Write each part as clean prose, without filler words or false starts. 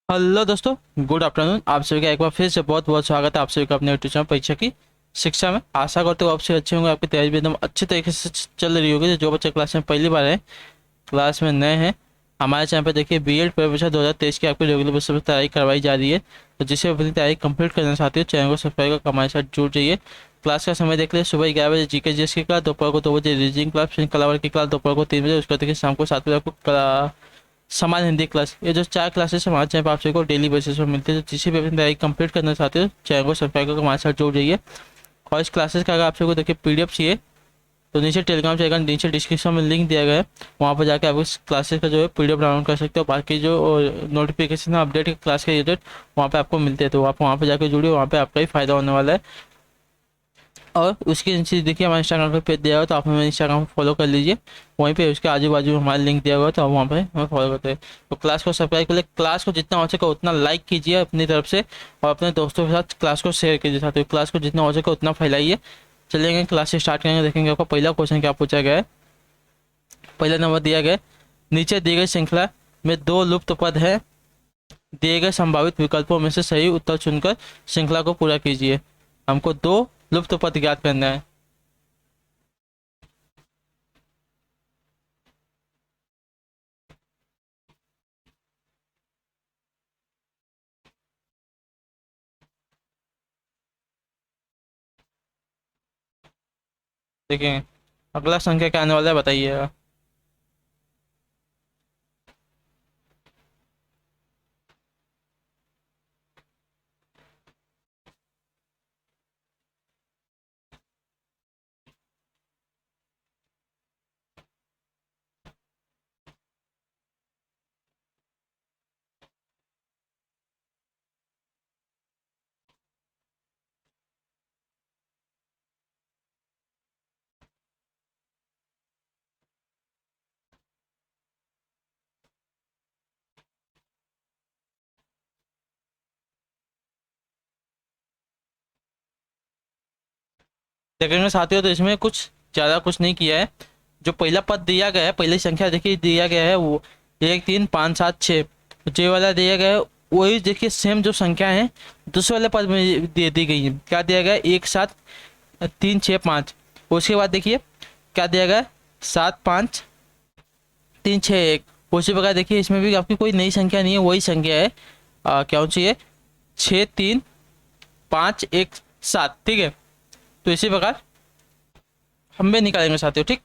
Hello दोस्तों, good afternoon. आप सभी का एक बार फिर से बहुत बहुत स्वागत है आप सभी का अपने यूट्यूब चैनल परीक्षा की शिक्षा में। आशा करते हो आप सभी अच्छे होंगे, आपकी तैयारी भी एकदम अच्छे तरीके से चल रही होगी। जो बच्चे क्लास में पहली बार है, क्लास में नए हैं, हमारे चैनल पर देखिए बीएड परीक्षा 2023 की आपकी रेगुलर बेसिस पर तैयारी करवाई जा रही है। तो जिसे अपनी तैयारी कंप्लीट करना चाहते हो, चैनल को सब्सक्राइब कर हमारे साथ जुड़ जाइए। क्लास का समय देख लिया, सुबह 11 बजे जीके जीएस की क्लास, दोपहर को 2 बजे रीजनिंग क्लास, फिर कलावर की क्लास दोपहर को 3 बजे, उसके बाद देखिए शाम को 7 बजे आपको समान हिंदी क्लास। ये जो 4 क्लासेस हमारे चैनल पर आप सभी को डेली बेसिस पर मिलते हैं। तो जिसे भी अपनी तैयारी कंप्लीट करना चाहते हो, चैनल को सब्सक्राइब करके हमारे साथ जुड़ जाइए। और इस क्लासेस का अगर आप सभी को देखिए पीडीएफ चाहिए तो नीचे टेलीग्राम चैनल नीचे डिस्क्रिप्शन में लिंक दिया गया है, वहाँ पर जाकर आप इस क्लासेस का जो है पीडीएफ डाउनलोड कर सकते हो। बाकी जो नोटिफिकेशन अपडेट क्लास के रिलेटेड वहाँ पे आपको मिलते हैं, तो आप वहाँ पर जाकर जुड़िए, वहाँ पे आपका ही फायदा होने वाला है। और उसके नीचे देखिए हमारे इंस्टाग्राम पे पेज दिया हुआ है, तो आप हमें इंस्टाग्राम पर फॉलो कर लीजिए। वहीं पे उसके आजू बाजू हमारा लिंक दिया हुआ है, तो आप वहाँ पे हमें फॉलो करते हैं। तो क्लास को सब्सक्राइब कर लिए, क्लास को जितना हो सके उतना लाइक कीजिए अपनी तरफ से, और अपने दोस्तों के साथ क्लास को शेयर कीजिए। साथ ही क्लास को जितना हो सके उतना फैलाइए। चलेंगे क्लास से स्टार्ट करेंगे, देखेंगे आपका पहला क्वेश्चन क्या पूछा गया है। पहला नंबर दिया गया है, नीचे दी गई श्रृंखला में दो लुप्त पद हैं, दिए गए संभावित विकल्पों में से सही उत्तर चुनकर श्रृंखला को पूरा कीजिए। हमको दो लुप्त पद ज्ञात करना है। देखिए अगला संख्या क्या आने वाला है, बताइएगा। देखेंगे साथियों, तो इसमें कुछ ज़्यादा कुछ नहीं किया है। जो पहला पद दिया गया है, पहली संख्या देखिए दिया गया है वो 1 3 5 7 6, जो वाला दिया गया है वही देखिए सेम जो संख्या है दूसरे वाले पद में दे दी गई है। क्या दिया गया है? 1 7 3 6 5। उसके बाद देखिए क्या दिया गया है? 7 5 3 6 1। उसी प्रकार देखिए इसमें भी आपकी कोई नई संख्या नहीं है, वही संख्या है। क्या चाहिए? 6 3 5 1 7। ठीक है, तो इसी प्रकार हम भी निकालेंगे साथियों। ठीक,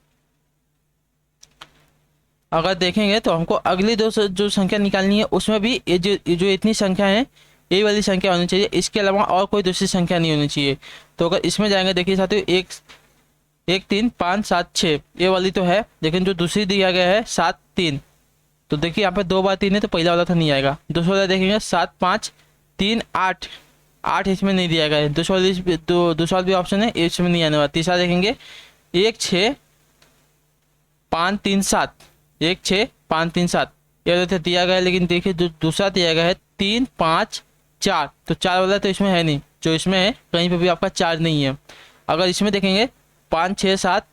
अगर देखेंगे तो हमको अगली जो संख्या निकालनी है उसमें भी ये जो इतनी संख्या है, ये वाली संख्या होनी चाहिए। इसके अलावा और कोई दूसरी संख्या नहीं होनी चाहिए। तो अगर इसमें जाएंगे देखिए साथियों, 1 1 3 5 7 6 ये वाली तो है, लेकिन जो दूसरी दिया गया है 7 3, तो देखिए यहाँ पे 2 बार 3 है, तो पहला वाला तो नहीं आएगा। दूसरा वाला देखेंगे 7 5 3 8, 8 इसमें नहीं दिया गया है। दूसरा वाला भी ऑप्शन है, इसमें नहीं आने वाला। तीसरा देखेंगे 1 6 5 3 7, 1 6 5 3 7 ये तो दिया गया है, लेकिन देखिए जो दूसरा दिया गया है 3 5 4, तो 4 वाला तो इसमें है नहीं। जो इसमें है कहीं पे भी आपका 4 नहीं है। अगर इसमें देखेंगे 5 6 7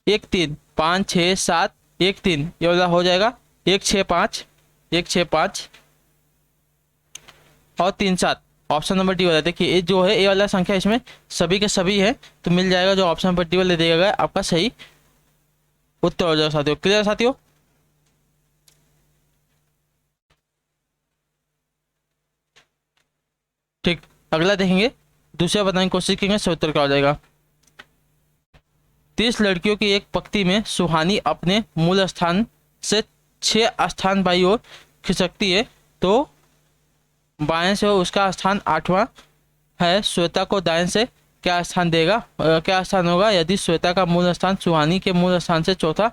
1 3, 5 6 7 1 3 ये वाला हो जाएगा। 1 6 5, 1 6 5 और 3 7, ऑप्शन नंबर डी वाला। देखिए ये जो है ये वाला संख्या इसमें सभी के सभी है, तो मिल जाएगा जो ऑप्शन नंबर डी वाले दिया गया है आपका सही उत्तर हो जाएगा साथियों। क्लियर साथियों? ठीक, अगला देखेंगे, दूसरा बताने की कोशिश करेंगे, सही उत्तर क्या हो जाएगा। 30 लड़कियों की एक पंक्ति में सुहानी अपने मूल स्थान से 6 स्थान बाई ओर खिसकती है, तो बाएं से उसका स्थान 8वां है। श्वेता को दाएं से क्या स्थान देगा? क्या स्थान होगा यदि श्वेता का मूल स्थान सुहानी के मूल स्थान से चौथा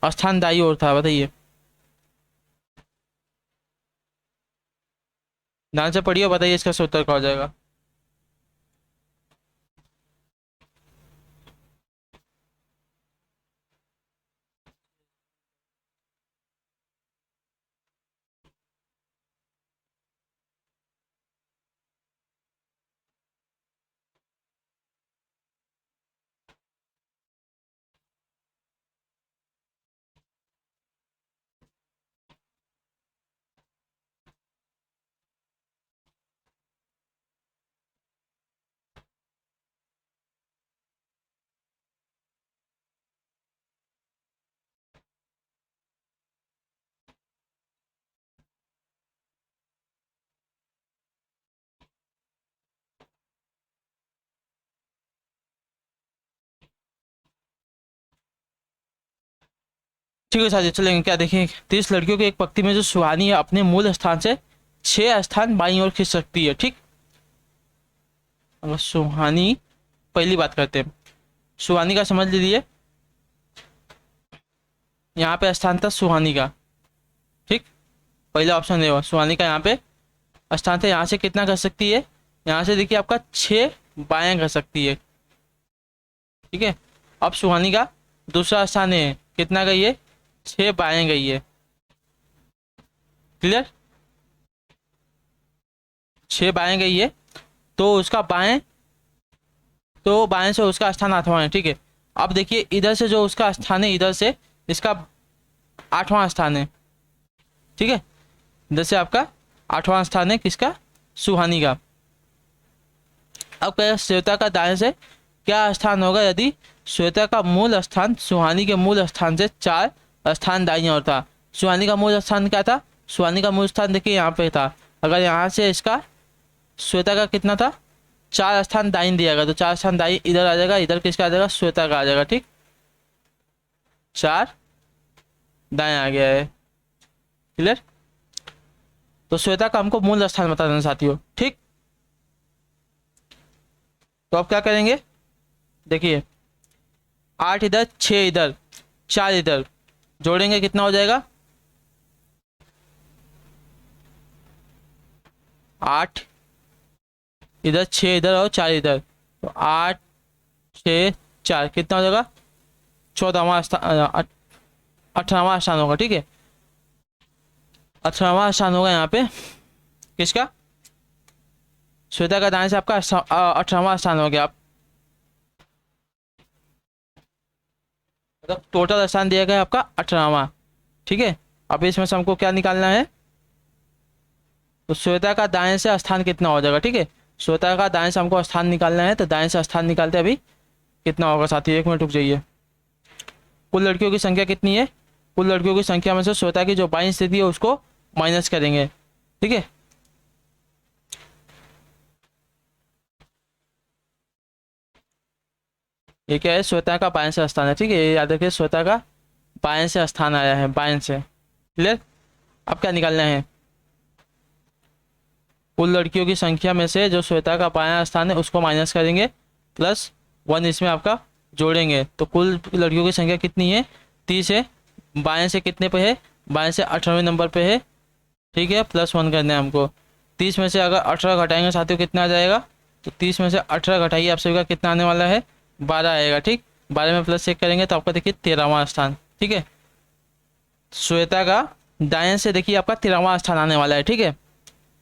स्थान दाई ओर था? बताइए, ध्यान से पढ़िए, बताइए इसका सही उत्तर क्या हो जाएगा। ठीक है साथियों, चलेंगे क्या देखें। 30 लड़कियों की एक पंक्ति में जो सुहानी है अपने मूल स्थान से 6 स्थान बाईं ओर खींच सकती है। ठीक, अगर सुहानी, पहली बात करते हैं, सुहानी का समझ लीजिए, यहाँ पे स्थान था सुहानी का। ठीक, पहला ऑप्शन देगा सुहानी का, यहाँ पे स्थान था, यहाँ से कितना कर सकती है, यहाँ से देखिए आपका 6 बायां कर सकती है। ठीक है, अब सुहानी का दूसरा स्थान है, कितना गई है, 6 बाएं गई है। क्लियर, 6 बाएं गई है, तो उसका बाएं, तो बाएं से उसका स्थान 8वां है। ठीक है, अब देखिए इधर से जो उसका स्थान है, इधर से इसका 8वां स्थान है। ठीक है, इधर से आपका 8वां स्थान है किसका, सुहानी का। अब क्या, श्वेता का दाएं से क्या स्थान होगा, यदि श्वेता का मूल स्थान सुहानी के मूल स्थान से 4 स्थान दाईं ओर था। सुहानी का मूल स्थान क्या था, सुहानी का मूल स्थान देखिए यहाँ पे था। अगर यहाँ से इसका श्वेता का कितना था, 4 स्थान दाईं दिया गया, तो 4 स्थान दाईं इधर आ जाएगा, इधर किसका आ जाएगा, श्वेता का आ जाएगा। ठीक, 4 दाएं आ गया है। क्लियर, तो श्वेता का हमको मूल स्थान बता देना साथियों। ठीक, तो अब क्या करेंगे, देखिए 8 इधर, 6 इधर, 4 इधर, जोड़ेंगे कितना हो जाएगा, 8 इधर, 6 इधर और 4 इधर, तो 8 6 4 कितना हो जाएगा, 14वां स्थान, 18वां स्थान होगा। ठीक है, 18वां स्थान होगा यहाँ पे किसका, श्वेता का दाएं से आपका 18वां स्थान हो गया। आप मतलब टोटल स्थान दिया गया आपका 18वां। ठीक है, अब इसमें से हमको क्या निकालना है, तो श्वेता का दाएं से स्थान कितना हो जाएगा। ठीक है, श्वेता का दाएं से हमको स्थान निकालना है, तो दाएं से स्थान निकालते अभी कितना होगा साथी, 1 मिनट रुक जाइए। कुल लड़कियों की संख्या कितनी है, कुल लड़कियों की संख्या में से श्वेता की जो बाईं स्थिति है उसको माइनस करेंगे। ठीक है, ये क्या है, श्वेता का बाएं से स्थान है। ठीक है, ये याद रखिए, श्वेता का बाएं से स्थान आया है, बाएं से। क्लियर, अब क्या निकालना है, कुल लड़कियों की संख्या में से जो श्वेता का बायां स्थान है उसको माइनस करेंगे, प्लस 1 इसमें आपका जोड़ेंगे, तो कुल लड़कियों की संख्या कितनी है, 30 है। बाएं से कितने पे है, बाएं से 18वें नंबर पे है। ठीक है, प्लस 1 करना है हमको। 30 में से अगर 18 घटाएंगे साथियों कितना आ जाएगा, तो 30 में से 18 घटाइए, आप सभी का कितना आने वाला है, 12 आएगा। ठीक, 12 में प्लस 1 करेंगे तो आपका देखिए 13वां स्थान। ठीक है, श्वेता का दाएं से देखिए आपका 13वां स्थान आने वाला है। ठीक है,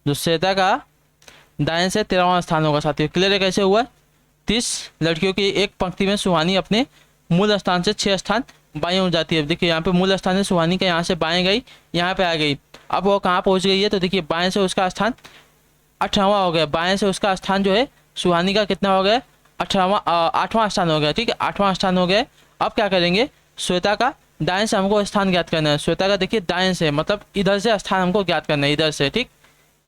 जो श्वेता का दाएं से 13वां स्थान होगा साथियों। क्लियर है कैसे हुआ, 30 लड़कियों की एक पंक्ति में सुहानी अपने मूल स्थान से 6 स्थान बाएं ओर जाती है। देखिए यहाँ पे मूल स्थान है सुहानी का, यहाँ से बाएं गई, यहाँ पे आ गई। अब वो कहाँ पहुँच गई है, तो देखिए बाएं से उसका स्थान 18वां हो गया, बाएं से उसका स्थान जो है सुहानी का कितना हो गया, 8वां स्थान हो गया। ठीक है, 8वां स्थान हो गया। अब क्या करेंगे, श्वेता का दाएं से हमको स्थान ज्ञात करना है। श्वेता का देखिए दाएं से मतलब इधर से स्थान हमको ज्ञात करना है, इधर से। ठीक,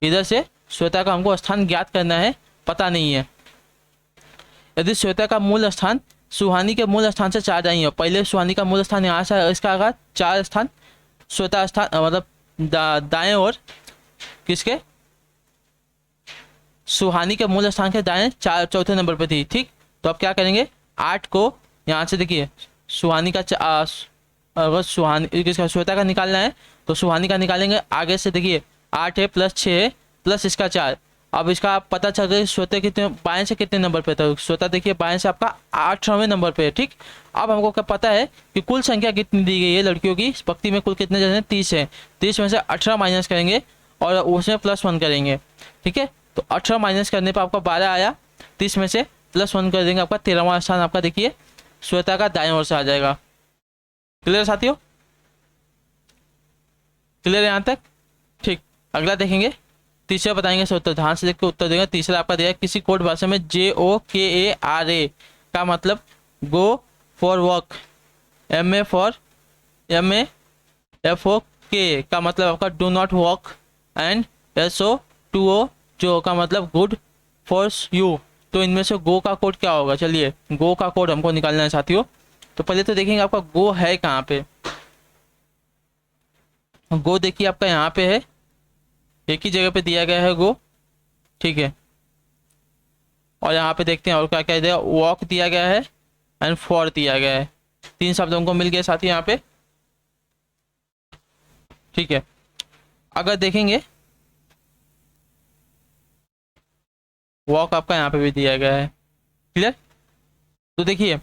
इधर से श्वेता का हमको स्थान ज्ञात करना है, पता नहीं है। यदि श्वेता का मूल स्थान सुहानी के मूल स्थान से 4 दाईं हो, पहले सुहानी का मूल स्थान यहाँ से, इसका आगा 4 स्थान श्वेता स्थान मतलब दाएं और किसके, सुहानी के मूल स्थान के दाएं 4 नंबर पे थी। ठीक, तो अब क्या करेंगे, 8 को यहाँ से देखिए सुहानी का अगर सुहानी किसका, श्वेता का निकालना है तो सुहानी का निकालेंगे। आगे से देखिए 8 है, प्लस 6 है, प्लस इसका 4। अब इसका आप पता चल गया श्वेता कितने बाएं से कितने नंबर पे था, श्वेता देखिए बाएं से आपका 8वें नंबर पे है। ठीक, अब हमको क्या पता है कि कुल संख्या कितनी दी गई है लड़कियों की पंक्ति में, कुल कितने जन है, 30 है। 30 में से 18 माइनस करेंगे और उसमें प्लस 1 करेंगे। ठीक है, तो 18 माइनस करने पर आपका 12 आया, 30 में से प्लस 1 कर देंगे, आपका 13वां स्थान आपका देखिए श्वेता का दाएं ओर से आ जाएगा। क्लियर साथियों, क्लियर यहाँ तक। ठीक, अगला देखेंगे, तीसरा बताएंगे उत्तर, ध्यान से देख के उत्तर देंगे। तीसरा आपका दिया किसी कोड भाषा में JOKARA का मतलब गो फॉर वॉक, MAFOK का मतलब आपका do not walk, and SO2O जो का मतलब गुड फॉर यू। तो इनमें से गो का कोड क्या होगा, चलिए गो का कोड हमको निकालना है साथियों। तो पहले तो देखेंगे आपका गो है कहाँ पे, गो देखिए आपका यहाँ पे है, एक ही जगह पे दिया गया है गो, ठीक है। और यहाँ पे देखते हैं और क्या क्या दिया, वॉक दिया गया है एंड फॉर दिया गया है। तीन शब्द हमको मिल गए साथी यहाँ पे, ठीक है। अगर देखेंगे वॉक आपका यहाँ पे भी दिया गया है, क्लियर। तो देखिए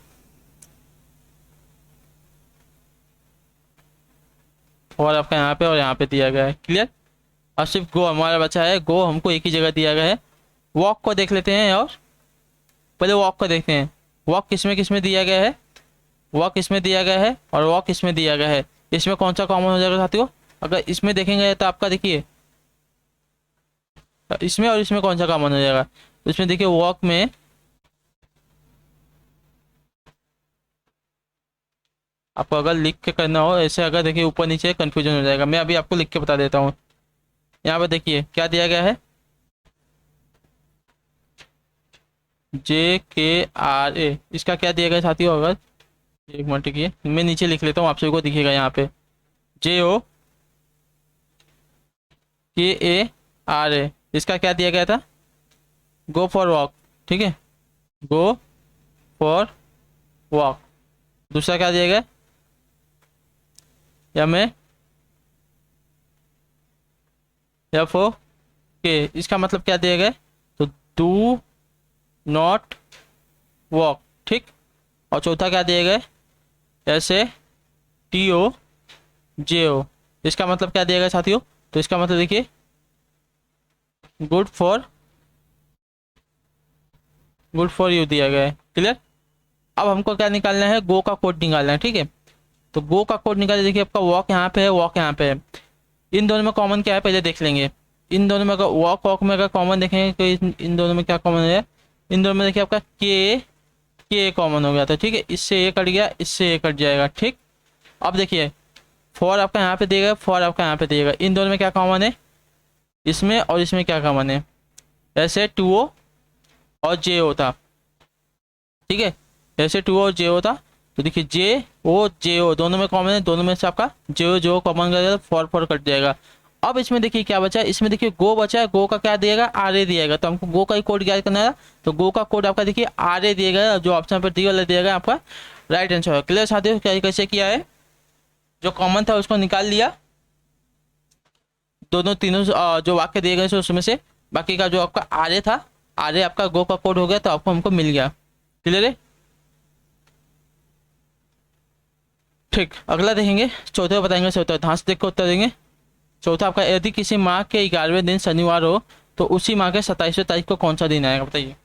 और आपका यहाँ पे और यहाँ पे दिया गया है, क्लियर। अब सिर्फ गो हमारा बचा है, गो हमको एक ही जगह दिया गया है। वॉक को देख लेते हैं, और पहले वॉक को देखते हैं। वॉक किस में दिया गया है, वॉक इसमें दिया गया है और वॉक इसमें दिया गया है। इसमें कौन सा कॉमन हो जाएगा साथियों? अगर इसमें देखेंगे तो आपका देखिए इसमें और इसमें कौन सा कॉमन हो जाएगा, तो इसमें देखिए वॉक में आपको अगर लिख के करना हो ऐसे, अगर देखिए ऊपर नीचे कंफ्यूजन हो जाएगा। मैं अभी आपको लिख के बता देता हूँ। यहाँ पर देखिए क्या दिया गया है, JKRA, इसका क्या दिया गया साथियों? अगर एक मिनट की मैं नीचे लिख लेता हूँ, आप सभी को दिखेगा यहाँ पे, JOKARA, इसका क्या दिया गया था? गो फॉर वॉक, ठीक है, गो फॉर वॉक। दूसरा क्या दिया गया, या मैं FOK, इसका मतलब क्या दिया गया? तो डू नॉट वॉक, ठीक। और चौथा क्या दिया गया, SATOJO, इसका मतलब क्या दिया गया साथियों? तो इसका मतलब देखिए गुड फॉर यू दिया गया है, क्लियर। अब हमको क्या निकालना है, गो का कोड निकालना है, ठीक है। तो गो का कोड निकाले, देखिए आपका वॉक यहाँ पे है, वॉक यहाँ पे है। इन दोनों में कॉमन क्या है पहले देख लेंगे। इन दोनों में अगर वॉक वॉक में अगर कॉमन देखेंगे तो इन दोनों में क्या कॉमन है, इन दोनों में देखिए आपका के कॉमन हो गया था, ठीक है। इससे ये कट गया, इससे ये कट जाएगा, ठीक। अब देखिए फॉर आपका यहाँ पे दिएगा, फॉर आपका यहाँ पे दिएगा। इन दोनों में क्या कॉमन है, इसमें और इसमें क्या कॉमन है, ऐसे 2O और JO था, ठीक है, ऐसे 2O और JO था। तो देखिए JO दोनों में कॉमन है, दोनों में से आपका JO कॉमन कर जाएगा, फॉर फॉर कट जाएगा। अब इसमें देखिए क्या बचा है, इसमें देखिए गो बचा है, गो का क्या दिएगा, RA दिएगा। तो हमको गो का ही कोड याद करना है, तो गो का कोड आपका देखिए RA दिएगा, जो ऑप्शन पर दी वाला दिएगा आपका राइट आंसर है। क्लियर साथियों, क्या कैसे किया है, जो कॉमन था उसको निकाल लिया, दोनों तीनों जो वाक्य दिए गए उसमें से, बाकी का जो आपका RA था, RA आपका गो का कोड हो गया, तो आपको हमको मिल गया, क्लियर है। ठीक, अगला देखेंगे, चौथे बताएंगे, चौथा ध्यान से देख कर उत्तर देंगे। चौथा आपका, यदि किसी माह के 11वें दिन शनिवार हो तो उसी माह के 27वें तारीख को कौन सा दिन आएगा, बताइए।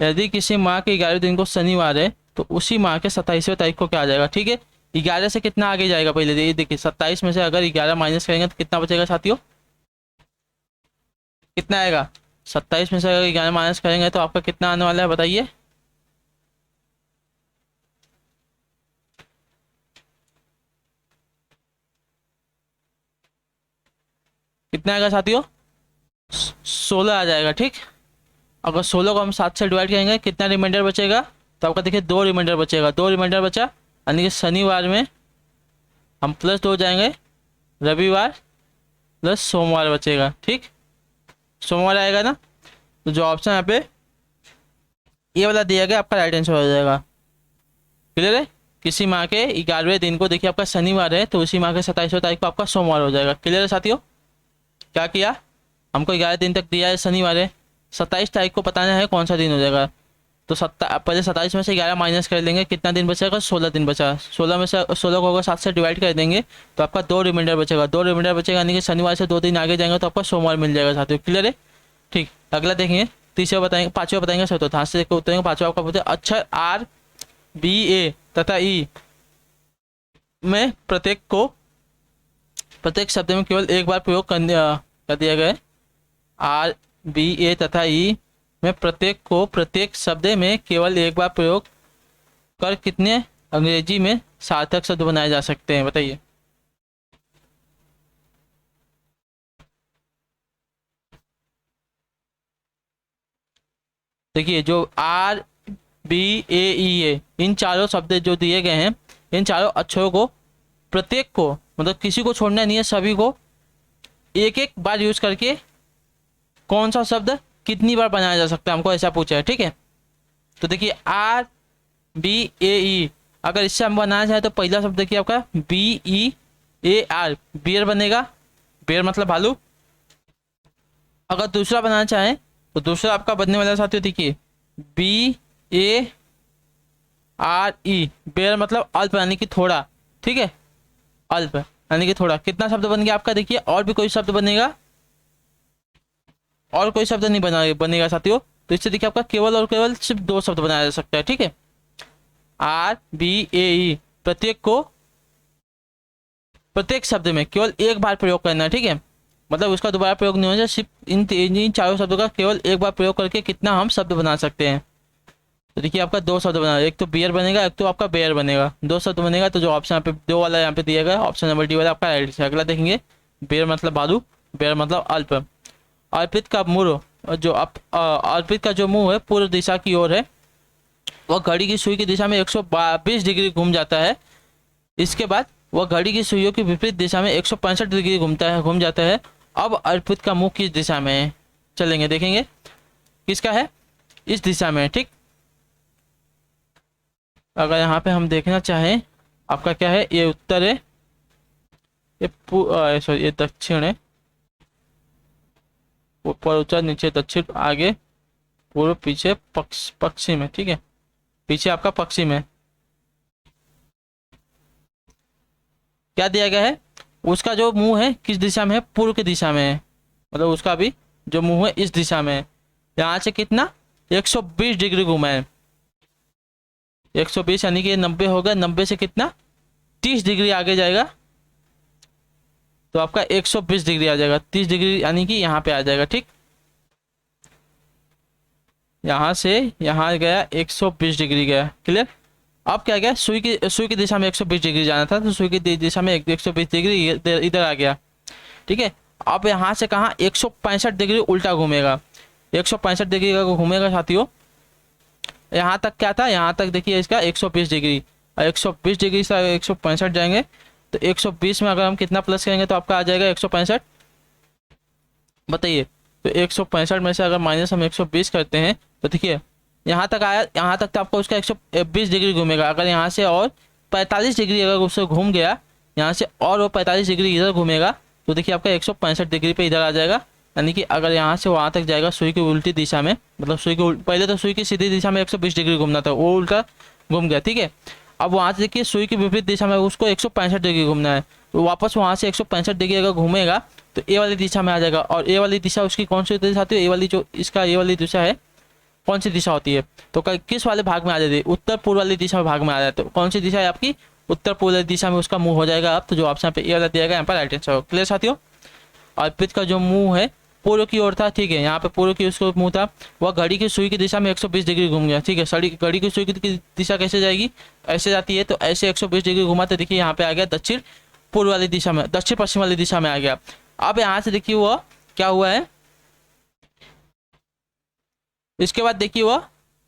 यदि किसी माह के 11वें दिन को शनिवार है तो उसी माह के 27वें तारीख को क्या आ जाएगा, ठीक है। 11 से कितना आगे जाएगा, पहले ये देखिए 27 में से अगर 11 माइनस करेंगे तो कितना बचेगा साथियों, कितना आएगा। 27 में से अगर 11 माइनस करेंगे तो आपका कितना आने वाला है, बताइए। कितना आएगा साथियों, 16 आ जाएगा, ठीक। अगर 16 को हम 7 से डिवाइड करेंगे कितना रिमाइंडर बचेगा, तो आपका देखिए 2 रिमाइंडर बचेगा, 2 रिमाइंडर बचा, यानी कि शनिवार में हम +2 जाएंगे, रविवार प्लस सोमवार बचेगा, ठीक। सोमवार आएगा ना, तो जो ऑप्शन यहाँ पे ये वाला दिया गया आपका राइट आंसर हो जाएगा, क्लियर है। किसी माह के 11वें दिन को देखिए आपका शनिवार है तो उसी माह के 27वें तारीख को आपका सोमवार हो जाएगा, क्लियर है साथियों। क्या किया, हमको 11 दिन तक दिया है, शनिवार है, 27 तारीख को बताना है कौन सा दिन हो जाएगा। तो पहले 27 में से 11 माइनस कर लेंगे, कितना दिन बचेगा, 16 दिन बचा। 16 में से 16 को अगर 7 से डिवाइड कर देंगे तो आपका 2 रिमाइंडर बचेगा, 2 रिमाइंडर बचेगा, यानी कि शनिवार से 2 दिन आगे जाएंगे तो आपका सोमवार मिल जाएगा साथियों, क्लियर है। ठीक, अगला देखेंगे, तीसरा बताएंगे, पाँचवा बताएंगे सर, तो ध्यान से देखकर उत्तर देंगे। पाँचवा आपका बोलते हैं अक्षर RBA तथा E में प्रत्येक शब्द में केवल एक बार प्रयोग कर दिया गया है। RBA तथा E में प्रत्येक शब्द में केवल एक बार प्रयोग कर कितने अंग्रेजी में सार्थक शब्द बनाए जा सकते हैं, बताइए। देखिए जो RBAE है, इन चारों शब्द जो दिए गए हैं, इन चारों अक्षरों को प्रत्येक को, मतलब किसी को छोड़ना नहीं है, सभी को एक एक बार यूज करके कौन सा शब्द कितनी बार बनाया जा सकता है, हमको ऐसा पूछा है। ठीक है, तो देखिए RBAE, अगर इससे हम बनाना चाहें तो पहला शब्द देखिए आपका BEAR, बियर बनेगा, बियर मतलब भालू। अगर दूसरा बनाना चाहें तो दूसरा आपका बनने वाला साथियों देखिए BARE, बेयर मतलब अल्प यानी कि थोड़ा। ठीक है, अल्प यानी कि थोड़ा। कितना शब्द बन गया आपका, देखिए और भी कोई शब्द बनेगा, और कोई शब्द नहीं बनेगा साथियों। तो इससे देखिए आपका केवल और केवल सिर्फ 2 शब्द बनाया जा सकता है। ठीक है, RBAE, प्रत्येक को, प्रत्येक शब्द में केवल एक बार प्रयोग करना है। ठीक है, मतलब उसका दोबारा प्रयोग नहीं होना, सिर्फ इन चारों शब्दों का केवल एक बार प्रयोग करके कितना हम शब्द बना सकते हैं। तो देखिए आपका 2 शब्द बना, एक तो बियर बनेगा, एक तो आपका बेयर बनेगा, 2 शब्द बनेगा। तो जो ऑप्शन यहाँ पे 2 वाला यहाँ पे दिया गया, ऑप्शन नंबर डी वाला आपका राइट है। अगला देखेंगे, बेयर मतलब भालू, बेयर मतलब अल्प। अर्पित का मुंह, जो अर्पित का जो मुंह है पूर्व दिशा की ओर है, वह घड़ी की सुई की दिशा में 122 डिग्री घूम जाता है। इसके बाद वह घड़ी की सुइयों की विपरीत दिशा में 165 डिग्री घूम जाता है। अब अर्पित का मुंह किस दिशा में है, चलेंगे देखेंगे किसका है, इस दिशा में। ठीक, अगर यहाँ पे हम देखना चाहें, आपका क्या है, ये उत्तर है, ये सॉरी ये दक्षिण है, ऊपर उत्तर नीचे दक्षिण, आगे पूर्व पीछे पश्चिम है। ठीक है, पीछे आपका पश्चिम है। क्या दिया गया है, उसका जो मुंह है किस दिशा में है, पूर्व की दिशा में है, मतलब उसका भी जो मुंह है इस दिशा में है। यहाँ से कितना 120 डिग्री घुमा है, 120 यानी कि 90 होगा, 90 से कितना 30 डिग्री आगे जाएगा, तो आपका 120 डिग्री आ जाएगा, 30 डिग्री यानी कि यहाँ पे आ जाएगा। ठीक, यहाँ से यहाँ गया 120 डिग्री गया, क्लियर। अब क्या गया, सुई की दिशा में 120 डिग्री जाना था, तो सुई की दिशा में 120 डिग्री इधर आ गया। ठीक है, अब यहाँ से कहाँ 165 डिग्री उल्टा घूमेगा, 165 डिग्री का घूमेगा साथियों। यहाँ तक क्या था, यहाँ तक देखिए इसका 120 डिग्री, और 120 डिग्री से 165 जाएंगे, तो 120 में अगर हम कितना प्लस करेंगे तो आपका आ जाएगा 165। बताइए, तो 165 में से अगर माइनस हम 120 करते हैं तो देखिए यहाँ तक आया, यहाँ तक तो आपका उसका 120 डिग्री घूमेगा। अगर यहाँ से और 45 डिग्री अगर उससे घूम गया, यहाँ से और वो 45 डिग्री इधर घूमेगा, तो देखिए आपका 165 डिग्री पे इधर आ जाएगा। यानी कि अगर यहाँ से वहाँ तक जाएगा सुई की उल्टी दिशा में, मतलब सुई की पहले तो सुई की सीधी दिशा में 120 डिग्री घूमना था, वो उल्टा घूम गया। ठीक है, अब वहाँ से देखिए सुई की विपरीत दिशा में उसको 165 डिग्री घूमना है, तो वापस वहाँ से 165 डिग्री अगर घूमेगा तो ए वाली दिशा में आ जाएगा। और ए वाली दिशा उसकी कौन सी दिशा आती है, ए वाली जो इसका ए वाली दिशा है कौन सी दिशा होती है, तो किस वाले भाग में आ जाती है, उत्तर पूर्व वाली दिशा में भाग में आ जाता है। तो कौन सी दिशा है आपकी, उत्तर पूर्व वाली दिशा में उसका मुंह हो जाएगा। अब तो जो ऑप्शन पे ए वाला दिया गया यहाँ पर राइट आंसर हो। क्लियर साथियों, अर्पित का जो मुंह है पूर्व की ओर था, ठीक है, यहाँ पे पूर्व की उसको मुंह था, वह घड़ी की सुई की दिशा में 120 डिग्री घूम गया। ठीक है, घड़ी की सुई की दिशा कैसे जाएगी, ऐसे जाती है, तो ऐसे 120 डिग्री घुमा, तो देखिए यहाँ पे आ गया दक्षिण पूर्व वाली दिशा में, दक्षिण पश्चिम वाली दिशा में आ गया। अब यहाँ से देखिए वह क्या हुआ है, इसके बाद देखिए वह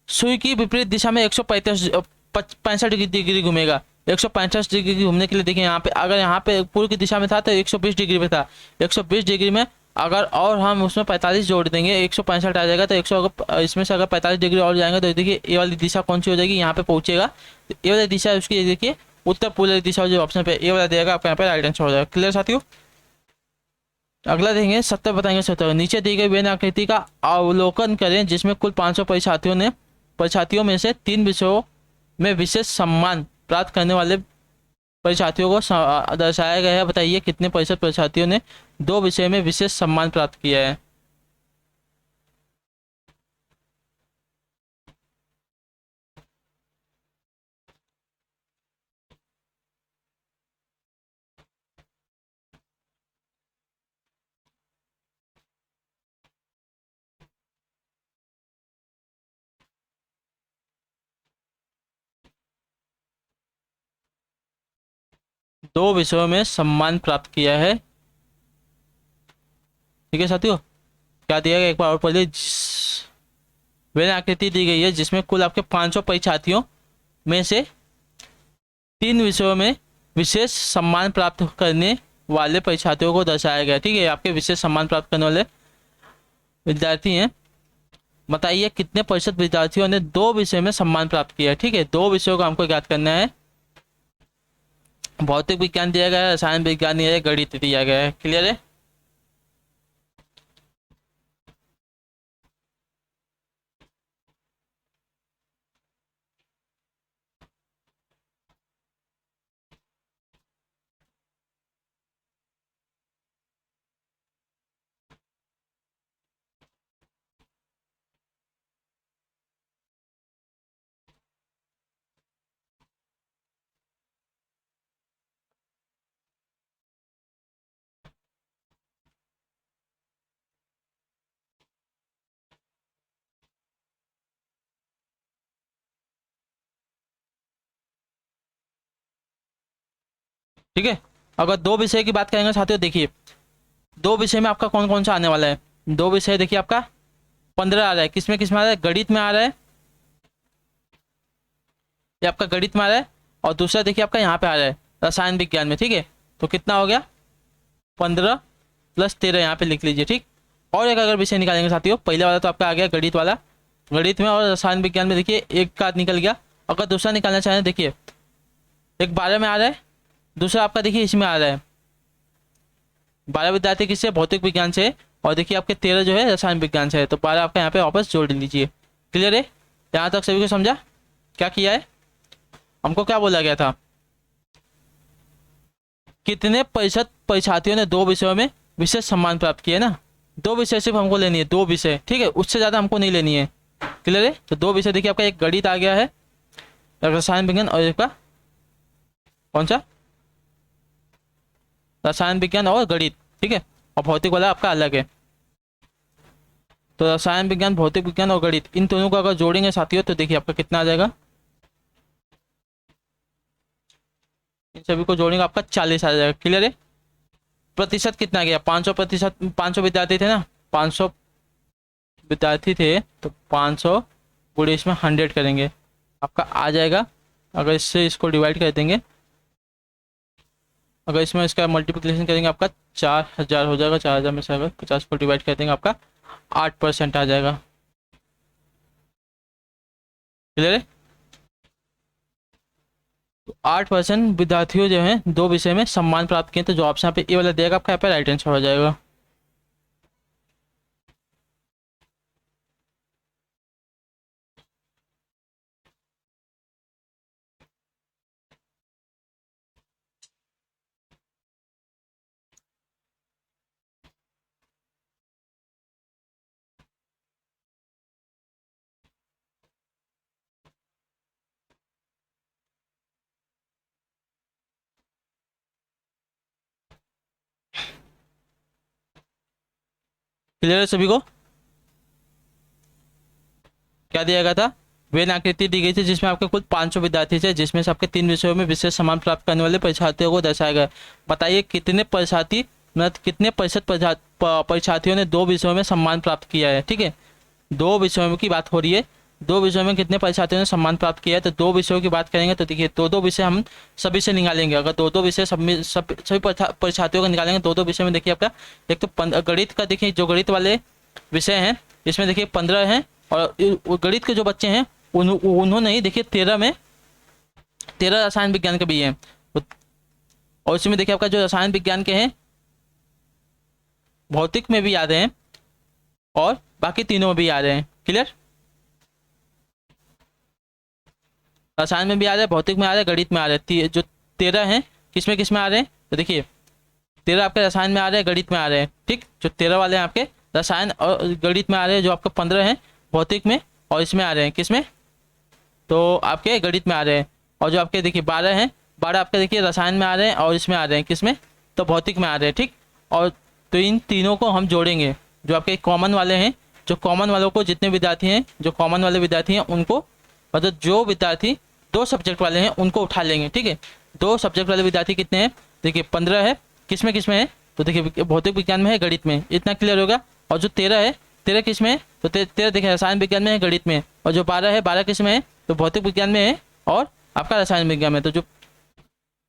सुई की विपरीत दिशा में 165 डिग्री घूमेगा। 165 डिग्री घूमने के लिए देखिए यहाँ पे, अगर यहाँ पे पूर्व की दिशा में था तो 120 डिग्री पे था, 120 डिग्री में अगर और हम उसमें 45 जोड़ देंगे 165 आ जाएगा, तो 100 अगर इसमें से अगर 45 डिग्री और जाएंगे तो देखिए ए वाली दिशा कौन सी हो जाएगी, यहाँ पे पहुंचेगा। तो ए वाली दिशा उसकी देखिए उत्तर पूर्व वाली दिशा, जो ऑप्शन पे ए वाला देगा आपका यहाँ पे राइट आंसर हो जाएगा। क्लियर साथियों, अगला देखेंगे 70 बताएंगे 70। नीचे दी गई वेन आकृति का अवलोकन करें जिसमें कुल 500 परीक्षार्थियों में से 3 विषयों में विशेष सम्मान प्राप्त करने वाले परीक्षार्थियों को दर्शाया गया है। बताइए कितने प्रतिशत परीक्षार्थियों ने 2 विषय में विशेष सम्मान प्राप्त किया है। दो विषयों में सम्मान प्राप्त किया है। ठीक है साथियों, क्या दिया गया एक बार और पढ़िए। वेन आकृति दी गई है जिसमें कुल आपके 500 परीक्षार्थियों में से 3 विषयों में विशेष सम्मान प्राप्त करने वाले परीक्षार्थियों को दर्शाया गया। ठीक है, आपके विशेष सम्मान प्राप्त करने वाले विद्यार्थी हैं। बताइए कितने प्रतिशत विद्यार्थियों ने दो विषय में सम्मान प्राप्त किया है। ठीक है, दो विषयों को हमको याद करना है। भौतिक विज्ञान दिया गया है, रसायन विज्ञान दिया है, गणित दिया गया है। क्लियर है? ठीक है, अगर दो विषय की बात करेंगे साथियों, देखिए दो विषय में आपका कौन कौन सा आने वाला है। दो विषय देखिए आपका 15 आ रहा है। किसमें किसमें आ रहा है? गणित में आ रहा है, ये आपका गणित में आ रहा है। और दूसरा देखिए आपका यहाँ पे आ रहा है रसायन विज्ञान में। ठीक है, तो कितना हो गया? 15 + 13 यहाँ पे लिख लीजिए। ठीक, और एक अगर विषय निकालेंगे साथियों, पहले वाला तो आपका आ गया गणित वाला, गणित में और रसायन विज्ञान में देखिए एक का निकल गया। अगर दूसरा निकालना चाहें, देखिए एक 12 में आ रहा है, दूसरा आपका देखिए इसमें आ रहा है। 12 विद्यार्थी किससे? भौतिक विज्ञान से। और देखिए आपके 13 जो है रसायन विज्ञान से है। तो 12 आपका यहाँ पे वापस जोड़ लीजिए। क्लियर है? यहाँ तक सभी को समझा? क्या किया है हमको, क्या बोला गया था? कितने प्रतिशत परीक्षार्थियों ने दो विषयों में विशेष सम्मान प्राप्त किया ना। दो विषय सिर्फ हमको लेनी है, दो विषय। ठीक है, उससे ज़्यादा हमको नहीं लेनी है। क्लियर है? तो दो विषय देखिए आपका, एक गणित आ गया है, रसायन विज्ञान, और एक का कौन सा? रसायन विज्ञान और गणित। ठीक है, और भौतिक वाला आपका अलग है। तो रसायन विज्ञान, भौतिक विज्ञान और गणित, इन दोनों को अगर जोड़ेंगे साथियों तो देखिए आपका कितना आ जाएगा। इन सभी को जोड़ेंगे आपका 40 आ जाएगा। क्लियर है? प्रतिशत कितना गया? 500%। 500 विद्यार्थी थे ना, 500 विद्यार्थी थे, तो 500 गुणे इसमें 100 करेंगे, आपका आ जाएगा। अगर इससे इसको डिवाइड कर देंगे, अगर इसमें इसका मल्टीप्लिकेशन करेंगे, आपका 4000 हो जाएगा। 4000 में से अगर 50 को डिवाइड कर देंगे, आपका 8% आ जाएगा। क्लियर है? तो 8% विद्यार्थियों जो हैं दो विषय में सम्मान प्राप्त किए। तो जो ऑप्शन यहाँ पे ए वाला देगा आपका, यहाँ पे राइट आंसर हो जाएगा। क्लियर है सभी को? क्या दिया गया था? वेन आकृति दी गई थी जिसमें आपके कुल 500 विद्यार्थी थे, जिसमें से आपके 3 विषयों में विशेष सम्मान प्राप्त करने वाले परीक्षार्थियों को दर्शाया गया। बताइए कितने परीक्षार्थी, मतलब कितने प्रतिशत परीक्षार्थियों ने दो विषयों में सम्मान प्राप्त किया है। ठीक है, दो विषयों की बात हो रही है। दो विषयों में कितने परीक्षार्थियों ने सम्मान प्राप्त किया है। तो दो विषयों की बात करेंगे तो देखिए दो दो विषय हम सभी से निकालेंगे। अगर दो दो विषय सभी परीक्षार्थियों का निकालेंगे, दो दो विषय में देखिए आपका एक तो गणित का, देखिए जो गणित वाले विषय हैं इसमें देखिए 15 हैं, और गणित के जो बच्चे हैं उन्होंने ही देखिए 13 रसायन विज्ञान के भी हैं। और इसमें देखिए आपका जो रसायन विज्ञान के हैं, भौतिक में भी आ रहे हैं और बाकी तीनों में भी आ रहे हैं। क्लियर? रसायन में भी आ रहे हैं, भौतिक में आ रहे हैं, गणित में आ रहे हैं। जो 13 हैं किसमें किसमें आ रहे हैं? तो देखिए 13 आपके रसायन में आ रहे हैं, गणित में आ रहे हैं। ठीक, जो 13 वाले हैं आपके रसायन और गणित में आ रहे हैं, जो आपके 15 हैं भौतिक में और इसमें आ रहे हैं, किसमें? तो आपके गणित में आ रहे हैं। और जो आपके देखिए 12 हैं, 12 आपके देखिए रसायन में आ रहे हैं और इसमें आ रहे हैं, किसमें? तो भौतिक में आ रहे हैं। ठीक, और तो इन तीनों को हम जोड़ेंगे, जो आपके कॉमन वाले हैं। जो कॉमन वालों को, जितने विद्यार्थी हैं जो कॉमन वाले विद्यार्थी हैं उनको, मतलब जो विद्यार्थी दो सब्जेक्ट वाले हैं उनको उठा लेंगे। ठीक है, दो सब्जेक्ट वाले विद्यार्थी कितने हैं? देखिए 15 है, किसमें किसमें है? तो देखिए भौतिक विज्ञान में है, गणित में, इतना क्लियर होगा। और जो 13 है, 13 किस में है? तो 13 देखिए रसायन विज्ञान में है, गणित में है। और जो 12 है, 12 किस में है? तो भौतिक विज्ञान में है और आपका रसायन विज्ञान में। तो जो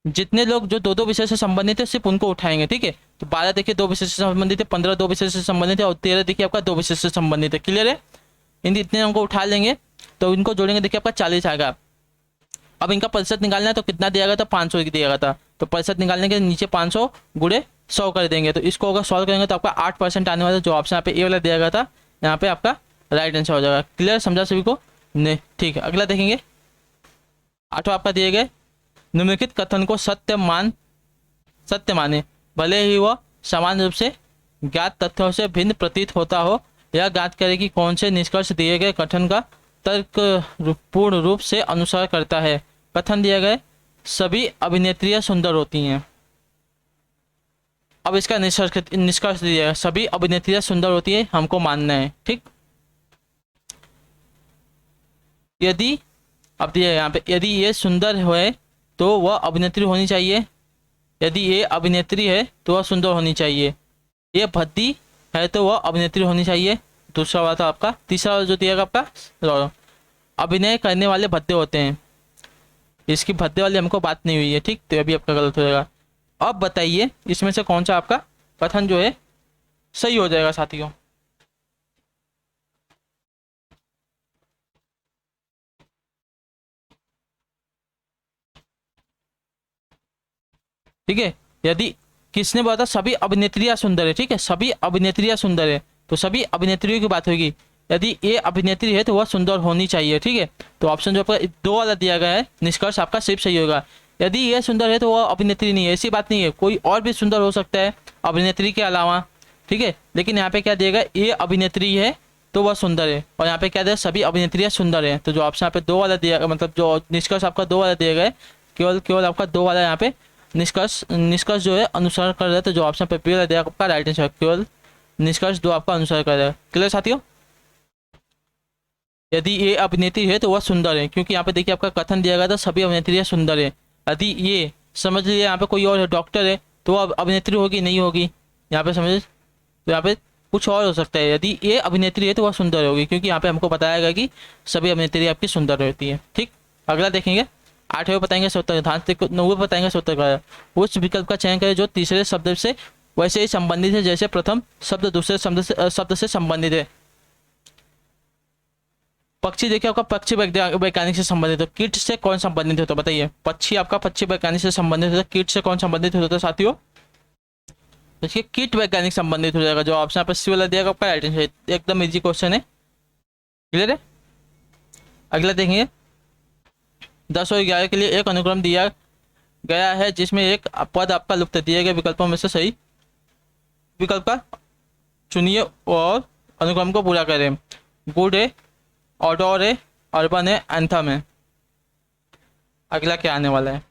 जितने लोग जो दो दो विषय से संबंधित है सिर्फ उनको उठाएंगे, ठीक है। तो 12 देखिए दो विषय से संबंधित है, 15 दो विषय से संबंधित है और 13 देखिए आपका दो विषय से संबंधित है। क्लियर है? इन इतने अंकों उठा लेंगे तो इनको जोड़ेंगे, देखिए आपका 40 आएगा। अब इनका प्रतिशत निकालना है तो कितना दिया गया था, 500 दिया गया था। तो प्रतिशत निकालने के नीचे 500 गुणे 100 कर देंगे। तो इसको अगर सॉल्व करेंगे तो आपका 8% आने वाला, जो ऑप्शन यहाँ पे ए वाला दिया गया था यहाँ पे आपका राइट आंसर हो जाएगा। क्लियर, समझा सभी को? नहीं, ठीक है। अगला देखेंगे, 8वां आपका दिए गए, निम्नलिखित कथन को सत्य माने भले ही वह समान रूप से ज्ञात तथ्यों से भिन्न प्रतीत होता हो। यह ज्ञात करे कि कौन से निष्कर्ष दिए गए कथन का तर्क पूर्ण रूप से अनुसरण करता है। कथन दिया गया, सभी अभिनेत्रियां सुंदर होती हैं। अब इसका निष्कर्ष दिया गया, सभी अभिनेत्रियां सुंदर होती है, हमको मानना है, ठीक। यदि अब दिया यहाँ पे, यदि ये सुंदर है तो वह अभिनेत्री होनी चाहिए। यदि ये अभिनेत्री है तो वह सुंदर होनी चाहिए। ये भद्दी है तो वह अभिनेत्री होनी चाहिए। दूसरा वाला था आपका, तीसरा वाला जो दिया आपका, अभिनय करने वाले भद्दे होते हैं। इसकी भद्दे वाली हमको बात नहीं हुई है, ठीक। तो अभी आपका गलत हो जाएगा। अब बताइए इसमें से कौन सा आपका कथन जो है सही हो जाएगा साथियों। ठीक है, यदि किसने बोला था सभी अभिनेत्रियां सुंदर है, ठीक है, सभी अभिनेत्रियां सुंदर है, तो सभी अभिनेत्रियों की बात होगी। यदि ये अभिनेत्री है तो वह सुंदर होनी चाहिए, ठीक है। तो ऑप्शन जो आपका 2 वाला दिया गया है, निष्कर्ष आपका सिर्फ सही होगा। यदि ये सुंदर है तो वह अभिनेत्री नहीं है, ऐसी बात नहीं है, कोई और भी सुंदर हो सकता है अभिनेत्री के अलावा, ठीक है। लेकिन यहाँ पे क्या दिएगा, ये अभिनेत्री है तो वह सुंदर है, और यहाँ पे क्या दिया, सभी अभिनेत्रियां सुंदर है। तो जो ऑप्शन यहाँ पे 2 वाला दिया, मतलब जो निष्कर्ष आपका 2 वाला दिया गया है, केवल आपका 2 वाला यहाँ पे निष्कर्ष जो है अनुसरण कर रहा है। तो जो ऑप्शन पे बी वाला दिया आपका राइट आंसर, केवल निष्कर्ष 2 आपका अनुसरण कर रहा है। क्लियर साथियों? यदि ये अभिनेत्री है तो वह सुंदर है, क्योंकि यहाँ पे देखिए आपका कथन दिया गया था सभी अभिनेत्रियां सुंदर है। यदि ये समझ लीजिए यहाँ पे कोई और है, डॉक्टर है, तो वह अभिनेत्री होगी नहीं होगी, यहाँ पे समझ, तो यहाँ पे कुछ और हो सकता है। यदि ये अभिनेत्री है तो वह सुंदर होगी, क्योंकि यहाँ पे हमको बताया गया कि सभी अभिनेत्री आपकी सुंदर रहती है, ठीक। अगला देखेंगे, 8वें बताएंगे सूत्र, ध्यान से 9वें बताएंगे सूत्र का। उस विकल्प का चयन करें जो तीसरे शब्द से वैसे ही संबंधित है जैसे प्रथम शब्द दूसरे शब्द से संबंधित है। पक्षी देखिए आपका पक्षी वैज्ञानिक से संबंधित है, कीट से कौन संबंधित होता है बताइए। पक्षी आपका पक्षी वैज्ञानिक से संबंधित होता है, कीट से कौन संबंधित होता है साथियों? देखिए कीट वैज्ञानिक संबंधित हो जाएगा। जो ऑप्शन यहाँ पर सी वाला दिया आपका राइट आंसर, एकदम इजी क्वेश्चन है। क्लियर है? अगला देखेंगे, 10 और 11 के लिए एक अनुक्रम दिया गया है जिसमें एक पद आपका लुप्त है। दिए गए विकल्पों में से सही विकल्प का चुनिए और अनुक्रम को पूरा करें। गुड है, ऑडोर है, अर्बन है, एंथम है। अगला क्या आने वाला है?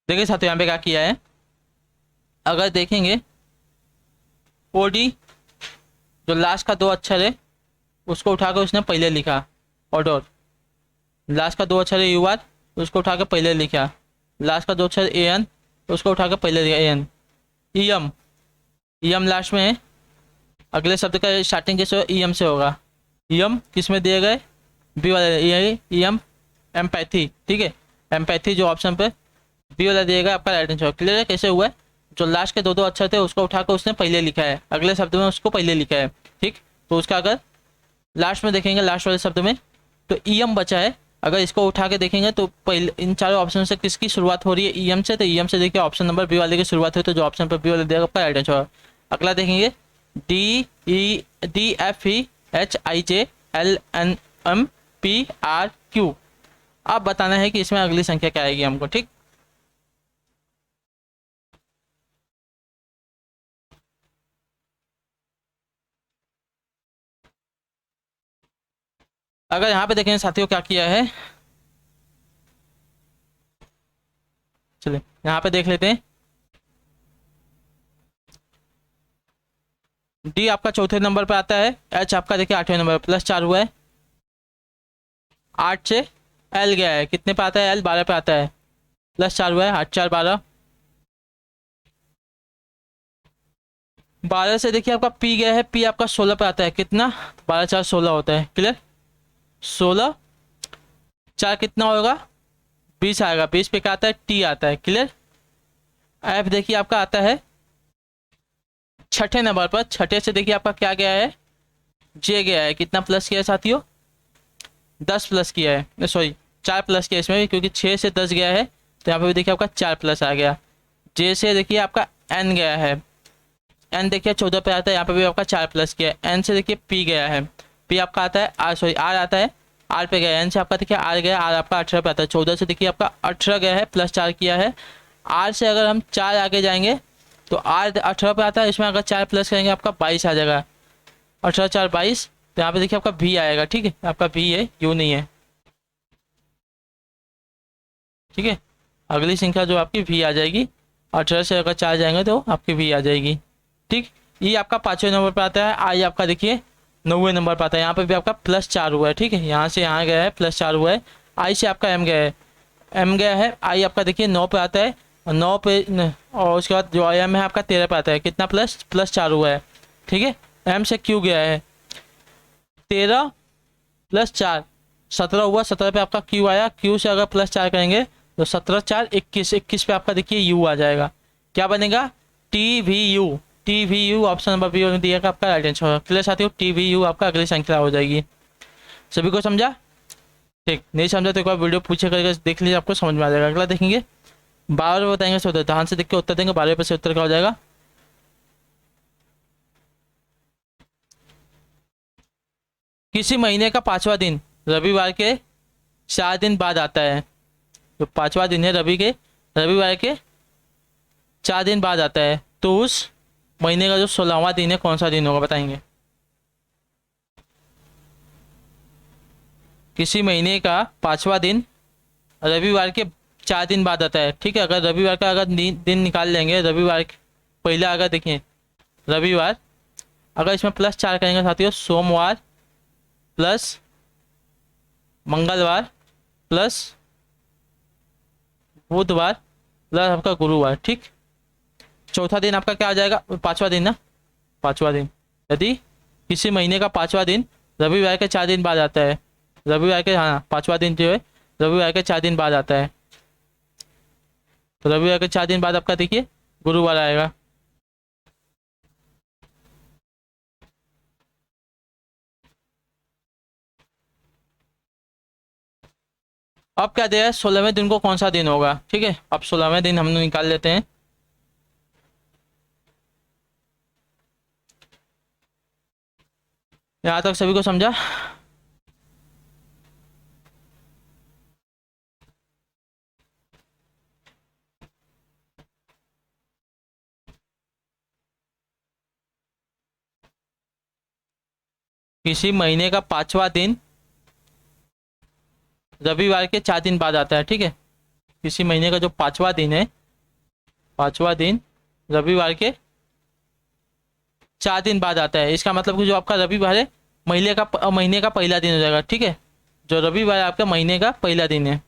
देखिए साथियों यहाँ पे क्या किया है, अगर देखेंगे ओडी जो लास्ट का 2 अक्षर है उसको उठाकर उसने पहले लिखा, ऑडोर। लास्ट का 2 अक्षर है युवार, उसको उठाकर पहले लिखा। लास्ट का 2 अक्षर एन, उसको उठाकर पहले लिखा एन। ईएम, ईएम लास्ट में है। अगले शब्द का स्टार्टिंग कैसे ईएम से होगा। ईएम किस में दिए गए, बी वाला ईएम एम्पैथी, ठीक है। एम्पैथी जो ऑप्शन पे बी वाला दिएगा आपका राइट आंसर। क्लियर है कैसे हुआ है? जो लास्ट के 2 अक्षर थे उसको उठाकर उसने पहले लिखा है, अगले शब्द में उसको पहले लिखा है, ठीक। तो उसका अगर लास्ट में देखेंगे, लास्ट वाले शब्द में तो ईएम बचा है। अगर इसको उठा के देखेंगे तो पहले इन चारों ऑप्शन से किसकी शुरुआत हो रही है, ईएम से। तो ईएम से देखिए ऑप्शन नंबर बी वाले की शुरुआत हुई, तो जो ऑप्शन पर बी वाले दिया आपका राइट आंसर। अगला देखेंगे, DEFEHIJLNMPRQ। अब बताना है कि इसमें अगली संख्या क्या आएगी हमको, ठीक। अगर यहाँ पे देखें साथियों क्या किया है, चलिए यहाँ पे देख लेते हैं। डी आपका चौथे नंबर पे आता है, एच आपका देखिए 8वें नंबर पे, +4 हुआ है। 8 से एल गया है, कितने पे आता है, एल 12 पे आता है, +4 हुआ है, 8 4 12। 12 से देखिए आपका पी गया है, पी आपका 16 पे आता है, कितना 12 4 16 होता है, क्लियर। 16 4 कितना होगा 20 आएगा, 20 पे क्या आता है टी आता है, क्लियर। एफ देखिए आपका आता है छठे नंबर पर, छठे से देखिए आपका क्या गया है जे गया है, कितना प्लस किया है साथियों 10 प्लस किया है, सॉरी 4 प्लस किया है इसमें भी, क्योंकि 6 से 10 गया है तो यहाँ पे भी देखिए आपका 4 प्लस आ गया। जे से देखिए आपका एन गया है, एन देखिए 14 पे आता है, यहाँ पे भी आपका 4 प्लस किया है। एन से देखिए पी गया है, पी आपका आता है आर, सॉरी आर आता है, आर पे गया है। एन से आपका देखिए आर गया, आर आपका 18 पे आता है। 14 से देखिए आपका 18 गया है, प्लस 4 किया है। आर से अगर हम 4 आगे जाएंगे तो आर 18 पे आता है, इसमें अगर 4 प्लस करेंगे आपका 22 आ जाएगा, 18 4 22। तो यहाँ पे देखिए आपका भी आएगा, ठीक है, आपका भी है यू नहीं है, ठीक है। अगली संख्या जो आपकी भी आ जाएगी, 18 से अगर 4 जाएंगे तो आपकी भी आ जाएगी, ठीक। ये आपका 5वें नंबर पर आता है। आई आपका देखिए 9वें नंबर पर आता है, यहाँ पे भी आपका प्लस 4 हुआ है, ठीक है, यहाँ से यहाँ गया है प्लस 4 हुआ है। आई से आपका एम गया है, एम गया है, आई आपका देखिए 9 पे आता है, और 9 पे और उसके बाद जो आई एम है आपका 13 पे आता है, कितना प्लस 4 हुआ है, ठीक है। एम से क्यू गया है 13 प्लस 4 17 हुआ, 17 पे आपका क्यू आया, क्यू से अगर प्लस 4 करेंगे तो 17 4 21, 21 पे आपका देखिए यू आ जाएगा, क्या बनेगा T we U, T we U option number B में दिया आपका राइट आंसर होगा, क्लियर साथियों। टी वी यू आपका अगली संख्या हो जाएगी। सभी को समझा, ठीक, नहीं समझा तो एक बार वीडियो पूछे करके देख लीजिए, आपको समझ में आ जाएगा। अगला देखेंगे 12 बताएंगे से उत्तर, ध्यान से देख के उत्तर देंगे, 12 पे से उत्तर क्या हो जाएगा। किसी महीने का 5वां दिन रविवार के 4 दिन बाद आता है, जो 5वां दिन है रविवार के 4 दिन बाद आता है, तो उस महीने का जो 16वां दिन है कौन सा दिन होगा बताएंगे। किसी महीने का 5वां दिन रविवार के 4 दिन बाद आता है, ठीक है। अगर रविवार का अगर दिन निकाल लेंगे, रविवार पहला अगर देखिए रविवार, अगर इसमें प्लस 4 करेंगे साथियों, सोमवार प्लस मंगलवार प्लस बुधवार प्लस आपका गुरुवार, ठीक। चौथा दिन आपका क्या आ जाएगा 5वां दिन ना, 5वां दिन। यदि किसी महीने का 5वां दिन रविवार के 4 दिन बाद आता है, रविवार के, हाँ 5वां दिन जो है रविवार के 4 दिन बाद आता है, तो रविवार के 4 दिन बाद आपका देखिए गुरुवार आएगा। अब क्या दिया है 16वें दिन को कौन सा दिन होगा, ठीक है। अब 16वें दिन हम निकाल लेते हैं। यहाँ तक सभी को समझा। किसी महीने का 5वां दिन रविवार के 4 दिन बाद आता है, ठीक है। किसी महीने का जो 5वां दिन है, 5वां दिन रविवार के 4 दिन बाद आता है, इसका मतलब कि जो आपका रविवार है महीने का पहला दिन हो जाएगा, ठीक है। जो रविवार आपका महीने का पहला दिन है,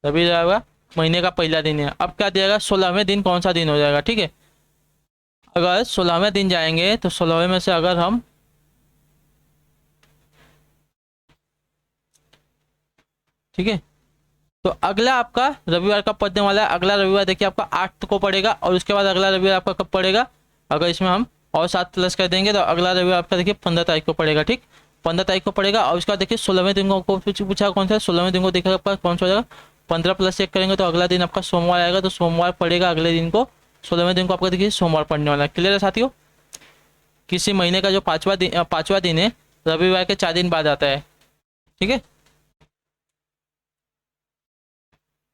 रविवार का महीने का पहला दिन है। अब क्या दिएगा 16वें दिन कौन सा दिन हो जाएगा, ठीक है। अगर 16वें दिन जाएंगे तो 16वें में से अगर हम, ठीक है, तो अगला आपका रविवार कब पड़ने वाला है, अगला रविवार देखिए आपका 8 को पड़ेगा, और उसके बाद अगला रविवार आपका कब पड़ेगा, अगर इसमें हम और 7 प्लस कर देंगे तो अगला रविवार आपका देखिए 15 तारीख को पड़ेगा, ठीक। 15 तारीख को पड़ेगा, और उसके बाद देखिए 16वें दिन को पूछा कौन सा, 16वें दिन को देखा आपका कौन सा हो जाएगा, 15 प्लस 1 करेंगे तो अगला दिन आपका सोमवार आएगा, तो सोमवार पड़ेगा अगले दिन को, 16वें दिन को आपका देखिए सोमवार पड़ने वाला है, क्लियर है साथियों। किसी महीने का जो 5वां दिन है रविवार के 4 दिन बाद आता है, ठीक है,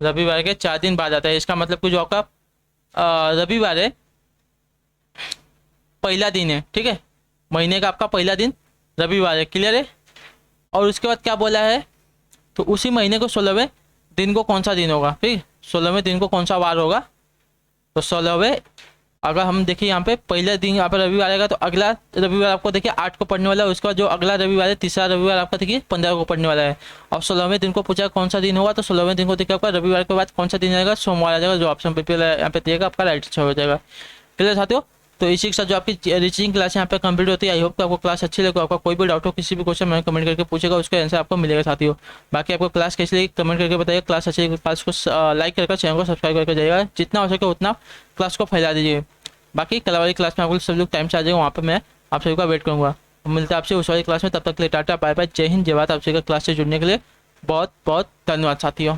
रविवार के 4 दिन बाद आता है। इसका मतलब कि जो आपका रविवार है पहला दिन है, ठीक है, महीने का आपका पहला दिन रविवार है, क्लियर है। और उसके बाद क्या बोला है, तो उसी महीने को 16वें दिन को कौन सा दिन होगा, ठीक, 16वें दिन को कौन सा वार होगा, तो 16वें, अगर हम देखिए यहाँ पे पहले दिन यहाँ पे रविवार आएगा, तो अगला रविवार आपको देखिए 8 को पड़ने वाला है, उसके बाद जो अगला रविवार है तीसरा रविवार आपका देखिए 15 को पड़ने वाला है। अब 16वें दिन को पूछा कौन सा दिन होगा, तो 16वें दिन को देखिए आपका रविवार के बाद कौन सा दिन आएगा, सोमवार आ जाएगा, जो ऑप्शन पे पहले यहाँ पे दिएगा आपका राइट आंसर हो जाएगा, क्लियर साथियों। तो इसी के साथ जो आपकी रीचिंग क्लास यहाँ पे कंप्लीट होती है। आई होप कि आपको क्लास अच्छी लगे। आपका कोई भी डाउट हो, किसी भी क्वेश्चन में कमेंट करके पूछेगा, उसका आंसर आपको मिलेगा साथियों। बाकी आपको क्लास कैसी लगी कमेंट करके बताइए। क्लास अच्छी लगी क्लास को लाइक करके चैनल को सब्सक्राइब करके जाइएगा। जितना हो सके उतना क्लास को फैला दीजिए। बाकी कल वाली क्लास में आपको सब लोग टाइम से आ जाएगा, वहाँ पर मैं आप सभी का वेट करूँगा। मिलता है आपसे उस वाली क्लास में, तब तक के लिए टाटा बाय बाय, जय हिंद जय भारत। आप सभी का क्लास से जुड़ने के लिए बहुत बहुत धन्यवाद साथियों।